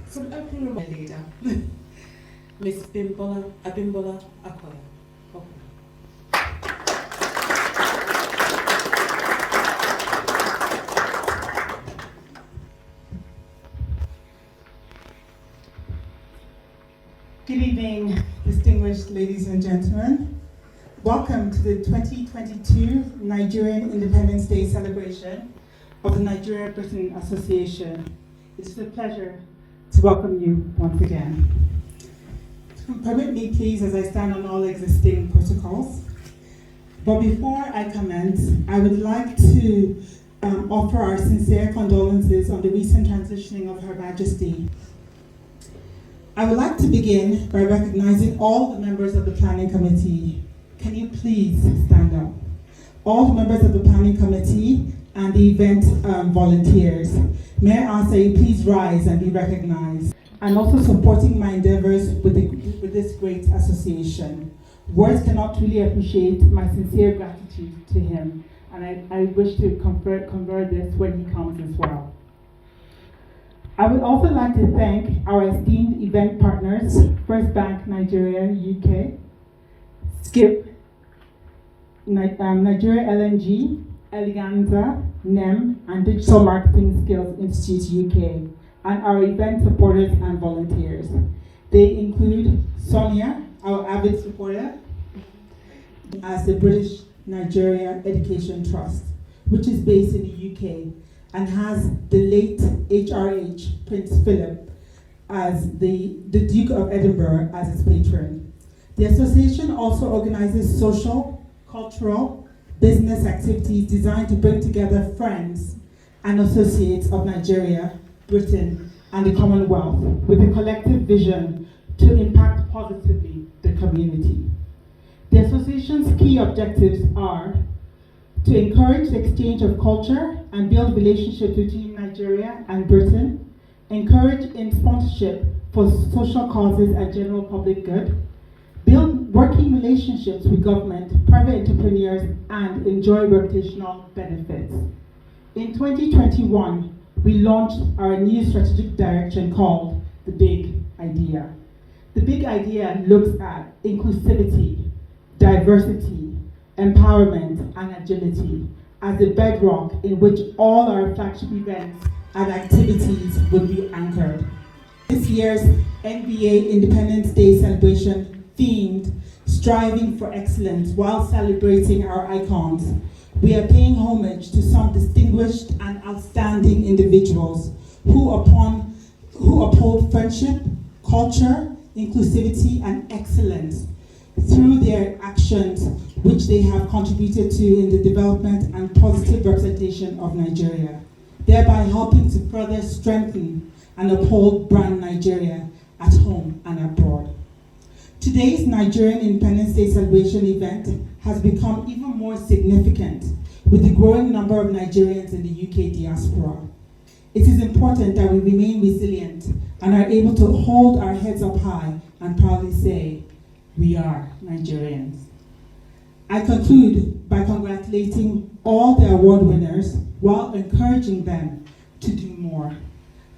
Some opening remarks. Leader, Miss Abimbola Akoya. Good evening, distinguished ladies and gentlemen. Welcome to the 2022 Nigerian Independence Day celebration of the Nigeria-Britain Association. It's a pleasure to welcome you once again. Permit me, please, as I stand on all existing protocols. But before I commence, I would like to offer our sincere condolences on the recent transitioning of Her Majesty. I would like to begin by recognizing all the members of the Planning Committee. Can you please stand up? All the members of the Planning Committee and the event volunteers. May I ask that you please rise and be recognized, and also supporting my endeavors with this great association. Words cannot really appreciate my sincere gratitude to him, and I wish to convert this when he comes as well. I would also like to thank our esteemed event partners, First Bank Nigeria UK, SKIP, Nigeria LNG, Eleganza, NEM, and Digital Marketing Skills Institute UK, and our event supporters and volunteers. They include Sonia, our avid supporter, as the British Nigeria Education Trust, which is based in the UK and has the late HRH Prince Philip as the Duke of Edinburgh as its patron. The association also organizes social, cultural, business activities designed to bring together friends and associates of Nigeria, Britain, and the Commonwealth with a collective vision to impact positively the community. The association's key objectives are to encourage the exchange of culture and build relationships between Nigeria and Britain, encourage in sponsorship for social causes and general public good, build working relationships with government, private entrepreneurs, and enjoy reputational benefits. In 2021, we launched our new strategic direction called The Big Idea. The Big Idea looks at inclusivity, diversity, empowerment, and agility as the bedrock in which all our flagship events and activities will be anchored. This year's NBA Independence Day celebration themed striving for excellence while celebrating our icons, we are paying homage to some distinguished and outstanding individuals who uphold friendship, culture, inclusivity, and excellence through their actions, which they have contributed to in the development and positive representation of Nigeria, thereby helping to further strengthen and uphold brand Nigeria at home and abroad. Today's Nigerian Independence Day celebration event has become even more significant with the growing number of Nigerians in the UK diaspora. It is important that we remain resilient and are able to hold our heads up high and proudly say, we are Nigerians. I conclude by congratulating all the award winners while encouraging them to do more.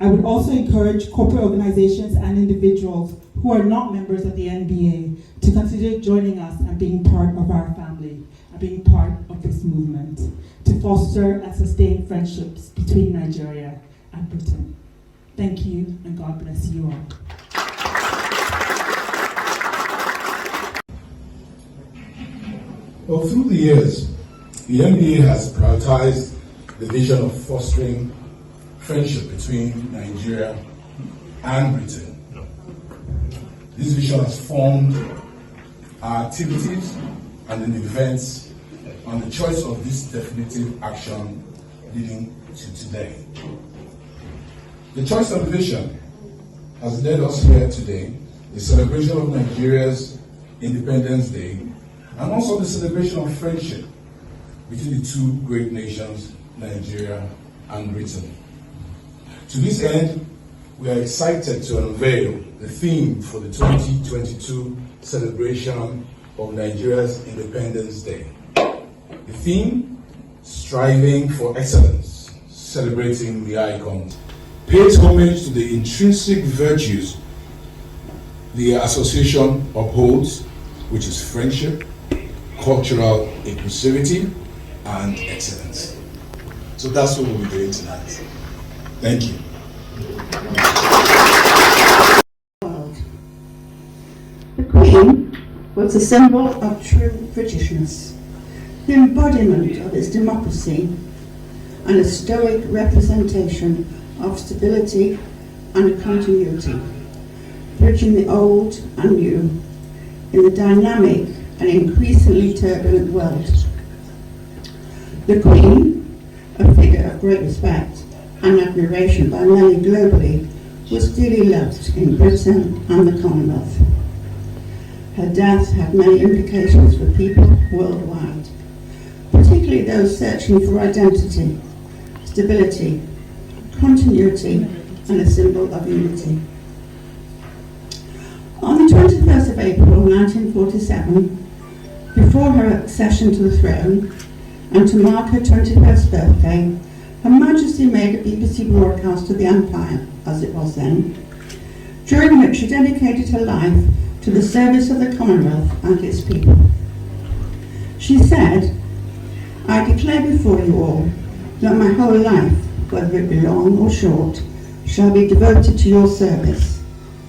I would also encourage corporate organizations and individuals who are not members of the NBA to consider joining us and being part of our family and being part of this movement to foster and sustain friendships between Nigeria and Britain. Thank you, and God bless you all. Well, through the years, the NBA has prioritized the vision of fostering friendship between Nigeria and Britain. This vision has formed our activities and the events on the choice of this definitive action leading to today. The choice of vision has led us here today, the celebration of Nigeria's Independence Day, and also the celebration of friendship between the two great nations, Nigeria and Britain. To this end, we are excited to unveil the theme for the 2022 celebration of Nigeria's Independence Day. The theme, Striving for Excellence, Celebrating the Icons, pays homage to the intrinsic virtues the association upholds, which is friendship, cultural inclusivity, and excellence. So that's what we'll be doing tonight. Thank you. The Queen was a symbol of true Britishness, the embodiment of its democracy, and a stoic representation of stability and continuity, bridging the old and new in the dynamic and increasingly turbulent world. The Queen, a figure of great respect and admiration by many globally, was dearly loved in Britain and the Commonwealth. Her death had many implications for people worldwide, particularly those searching for identity, stability, continuity, and a symbol of unity. On the 21st of April 1947, before her accession to the throne, and to mark her 21st birthday, Her Majesty made a BBC broadcast to the Empire, as it was then, during which she dedicated her life to the service of the Commonwealth and its people. She said, "I declare before you all that my whole life, whether it be long or short, shall be devoted to your service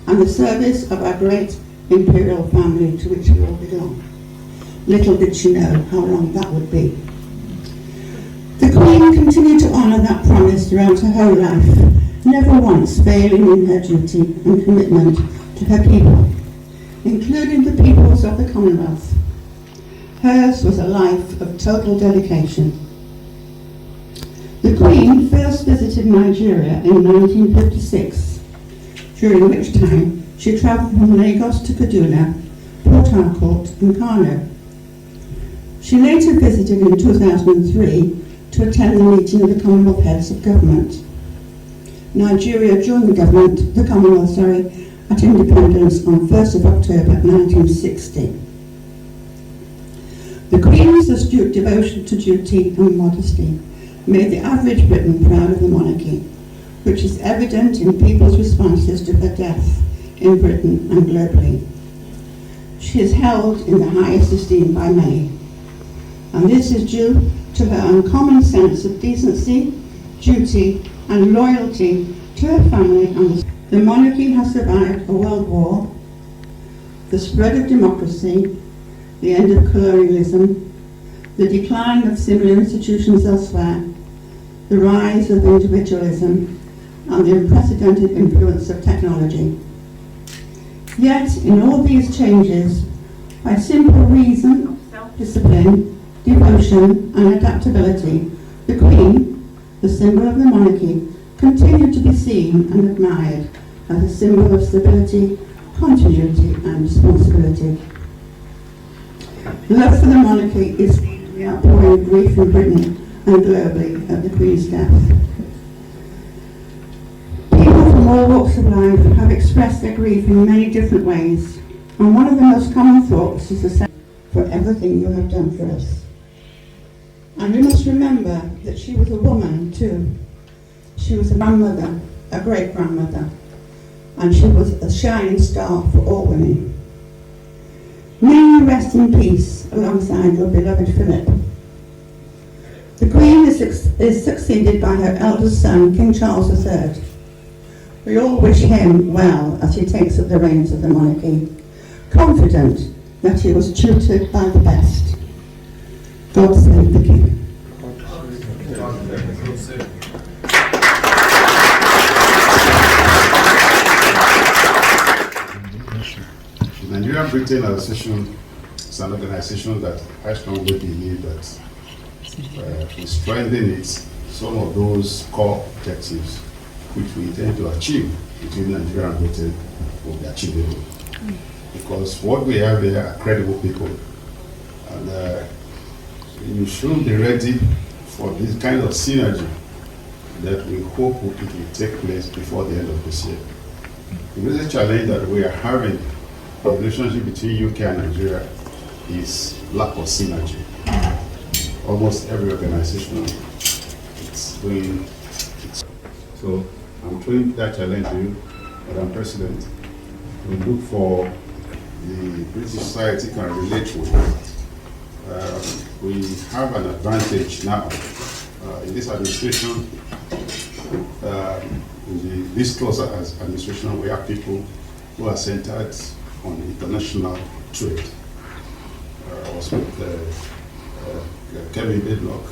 and the service of our great imperial family to which we all belong." Little did she know how long that would be. The Queen continued to honour that promise throughout her whole life, never once failing in her duty and commitment to her people, including the peoples of the Commonwealth. Hers was a life of total dedication. The Queen first visited Nigeria in 1956, during which time she travelled from Lagos to Kaduna, Port Harcourt and Kano. She later visited in 2003 to attend the meeting of the Commonwealth Heads of Government. Nigeria joined the Commonwealth at independence on 1st of October 1960. The Queen's astute devotion to duty and modesty made the average Briton proud of the monarchy, which is evident in people's responses to her death in Britain and globally. She is held in the highest esteem by many, and this is due to her uncommon sense of decency, duty, and loyalty to her family. And the monarchy has survived a world war, the spread of democracy, the end of colonialism, the decline of similar institutions elsewhere, the rise of individualism, and the unprecedented influence of technology. Yet, in all these changes, by simple reason, self-discipline, devotion, and adaptability, the Queen, the symbol of the monarchy, continued to be seen and admired as a symbol of stability, continuity, and responsibility. Love for the monarchy is the outpouring grief in Britain and globally at the Queen's death. People from all walks of life have expressed their grief in many different ways, and one of the most common thoughts is the same for everything you have done for us. And we must remember that she was a woman too. She was a grandmother, a great-grandmother, and she was a shining star for all women. May you rest in peace alongside your beloved Philip. The Queen is succeeded by her eldest son, King Charles III. We all wish him well as he takes up the reins of the monarchy, confident that he was tutored by the best. God save the King. The Nigerian Britain Association is an organization that I strongly believe that we strengthen it, some of those core objectives which we intend to achieve between Nigeria and Britain will be achievable. Because what we have there are credible people, and you should be ready for this kind of synergy that we hope it will take place before the end of this year. The greatest challenge that we are having in the relationship between UK and Nigeria is lack of synergy. Almost every organization is doing it. So I'm throwing that challenge to you, Madam President. We look for the British society can relate with. We have an advantage now in this administration. In this closer administration, we have people who are centered on international trade. I was with Kevin Bedlock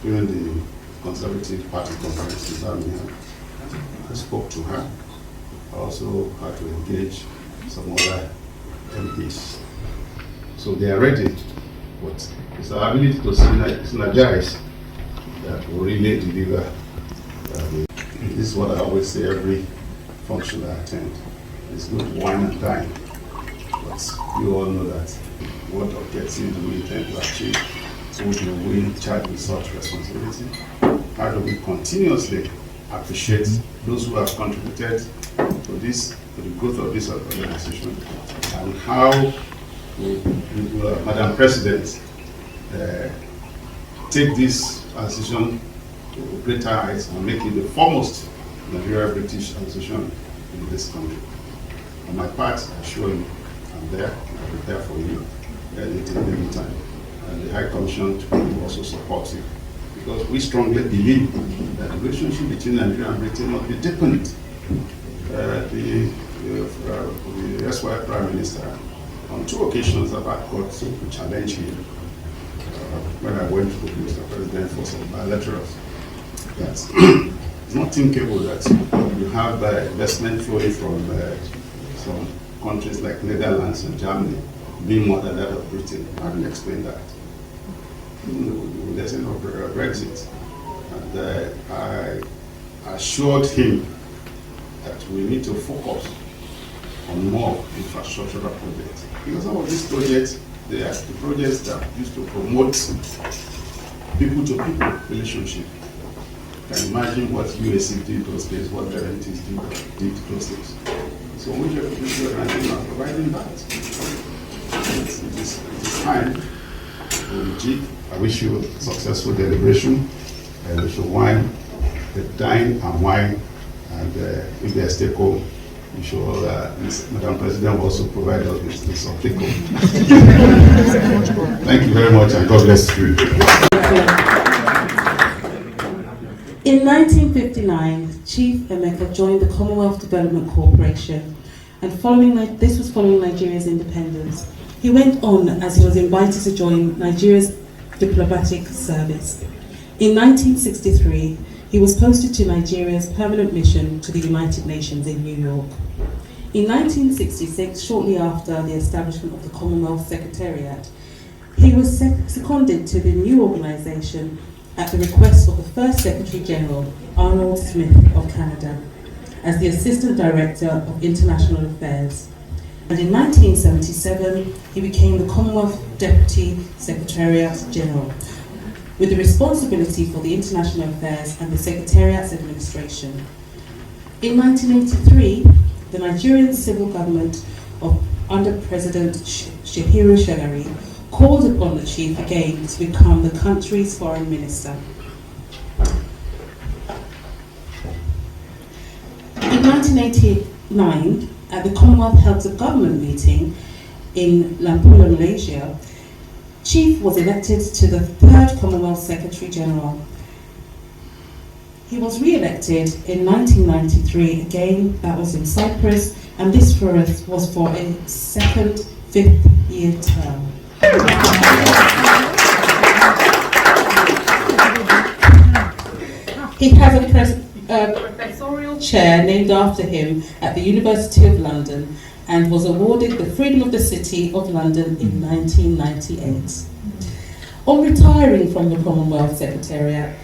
during the Conservative Party conference in Birmingham. I spoke to her. I also had to engage some other MPs. So they are ready, but it's our ability to synergize that will really deliver. This is what I always say every function I attend. It's good to wine and dine, but you all know that what objectives do we intend to achieve? Who do we charge with such responsibility? How do we continuously appreciate those who have contributed to this, to the growth of this organization, and how will Madam President take this association to greater heights and make it the foremost Nigeria-British association in this country. On my part, I assure you, I'm there, I'll be there for you, any time. And the High Commission will also support you, because we strongly believe that the relationship between Nigeria and Britain must be deepened. The SY Prime Minister, on 2 occasions, have had got to challenge him when I went to Mr. President for some bilaterals. That's it's not thinkable that you have investment flowing from some countries like Netherlands and Germany being more than that of Britain. I can explain that. There's no Brexit. And I assured him that we need to focus on more infrastructural projects. Because some of these projects, they are the projects that used to promote people-to-people relationship. You can imagine what UAC did those days, what guarantees did those days. So which organizations are providing that? It is time. I wish you successful deliberation. I wish you wine, dine and wine, and if they stay home, I'm sure Madam President will also provide us with this article. Thank you very much, and God bless you. In 1959, Chief Emeka joined the Commonwealth Development Corporation and this was following Nigeria's independence. He went on as he was invited to join Nigeria's diplomatic service. In 1963, he was posted to Nigeria's permanent mission to the United Nations in New York. In 1966, shortly after the establishment of the Commonwealth Secretariat, he was seconded to the new organisation at the request of the first Secretary General, Arnold Smith of Canada, as the Assistant Director of International Affairs. And in 1977, he became the Commonwealth Deputy Secretariat General, with the responsibility for the international affairs and the Secretariat's administration. In 1983, the Nigerian civil government under President Shehiru Shagari called upon the chief again to become the country's foreign minister. In 1989, at the Commonwealth Heads of Government meeting in Lampula, Malaysia, Chief was elected to the third Commonwealth Secretary General. He was re-elected in 1993, again that was in Cyprus, and this for us was for a second fifth-year term. He has a professorial chair named after him at the University of London and was awarded the Freedom of the City of London in 1998. On retiring from the Commonwealth Secretariat,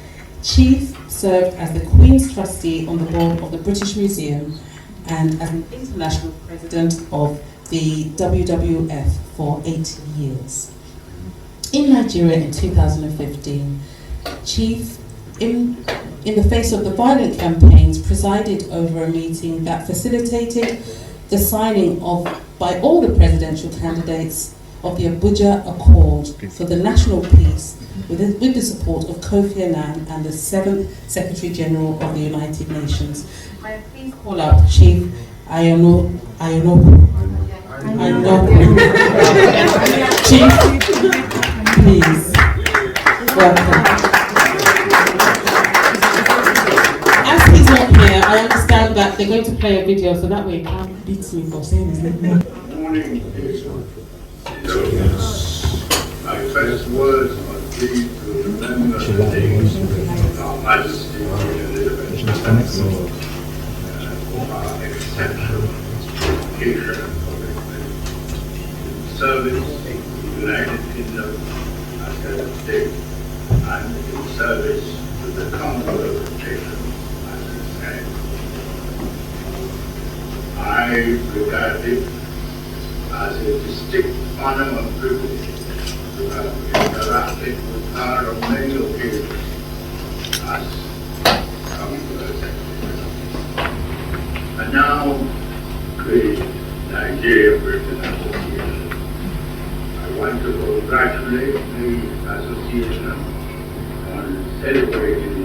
Chief served as the Queen's Trustee on the board of the British Museum and as an international president of the WWF for 8 years. In Nigeria in 2015, Chief, in the face of the violent campaigns, presided over a meeting that facilitated the signing of, by all the presidential candidates, of the Abuja Accord for the national peace with the support of Kofi Annan and the 7th Secretary General of the United Nations. May I please call out Chief Anyaoku. Chief, please, welcome. As he's not here, I understand that they're going to play a video, so that way he can't beat me for saying his name. Good morning. My first words must be to remember the days of our Majesty for our exceptional dedication and commitment in service to the United Kingdom as head of state and in service to the Commonwealth nation as its head. I regard it as a distinct honor and privilege to have interacted with her on many occasions as Commonwealth Secretary. And now, the Nigeria-Britain Association. I want to congratulate the association on celebrating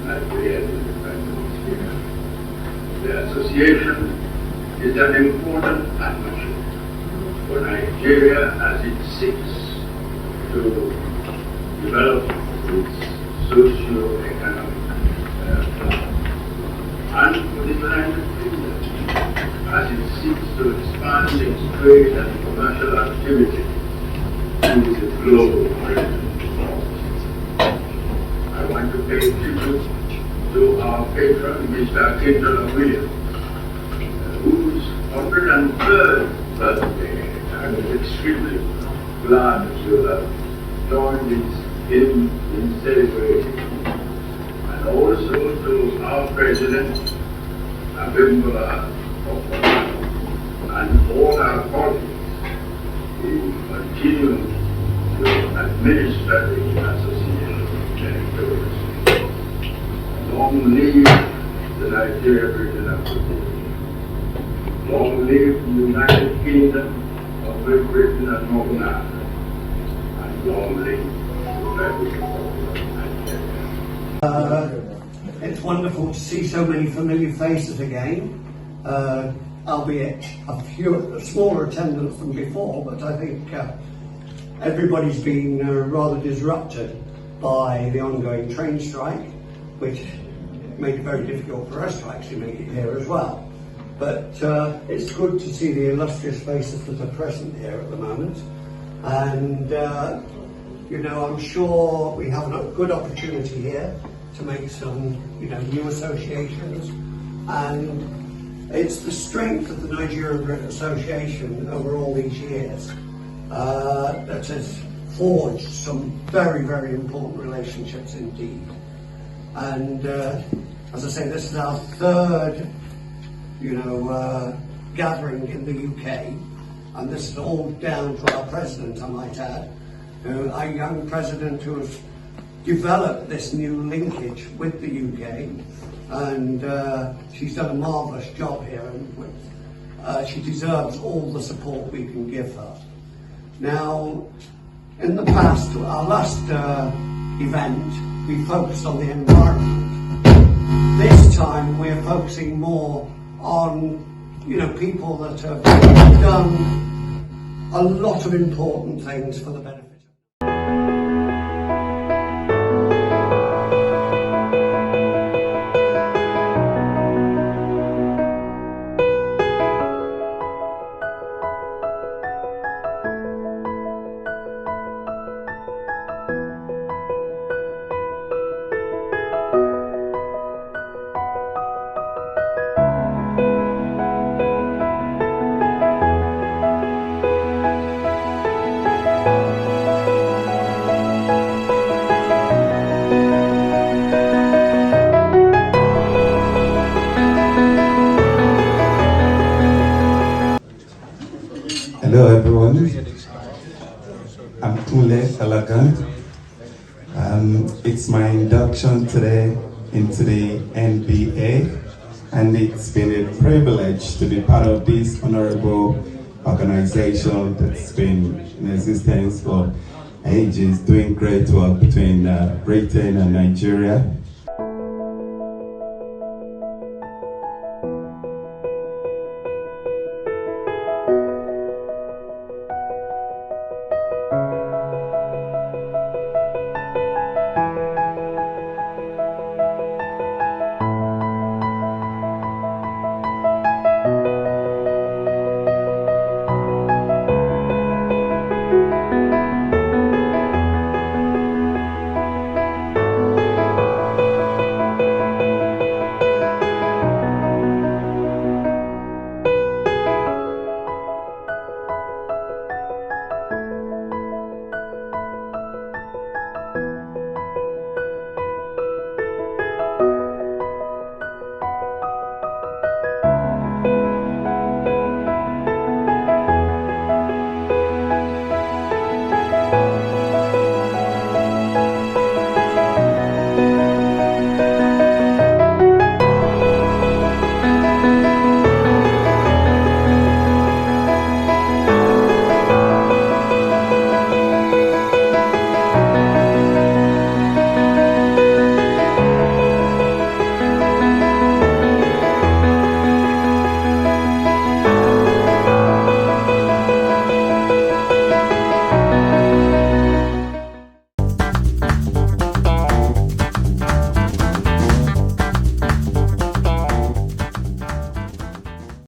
Nigeria's independence year. The association is an important partnership for Nigeria as it seeks to develop its socio-economic plan, and for the United Kingdom as it seeks to expand its trade and commercial activity to the global market. I want to pay tribute to our patron, Mr. Kindle Williams, whose 103rd birthday. I was extremely glad to have joined him in celebrating, and also to our President, Abimbola, and all our colleagues who continue to administer the association territories. Long live the Nigeria-Britain Association. Long live the United Kingdom of Great Britain and Northern Ireland, and long live the Federal Republic. It's wonderful to see so many familiar faces again, albeit a smaller attendance than before, but I think everybody's been rather disrupted by the ongoing train strike, which made it very difficult for us to actually make it here as well. But it's good to see the illustrious faces that are present here at the moment. And, you know, I'm sure we have a good opportunity here to make some, you know, new associations. And it's the strength of the Nigerian Brit Association over all these years that has forged some very, very important relationships indeed. And as I say, this is our third, you know, gathering in the UK, and this is all down to our president, I might add, our young president who has developed this new linkage with the UK, and she's done a marvellous job here, and she deserves all the support we can give her. Now, in the past, our last event, we focused on the environment. This time, we're focusing more on, you know, people that have done a lot of important things for the benefit. Hello everyone, I'm Kunle Ologun. It's my induction today into the NBA, and it's been a privilege to be part of this honorable organization that's been in existence for ages, doing great work between Britain and Nigeria.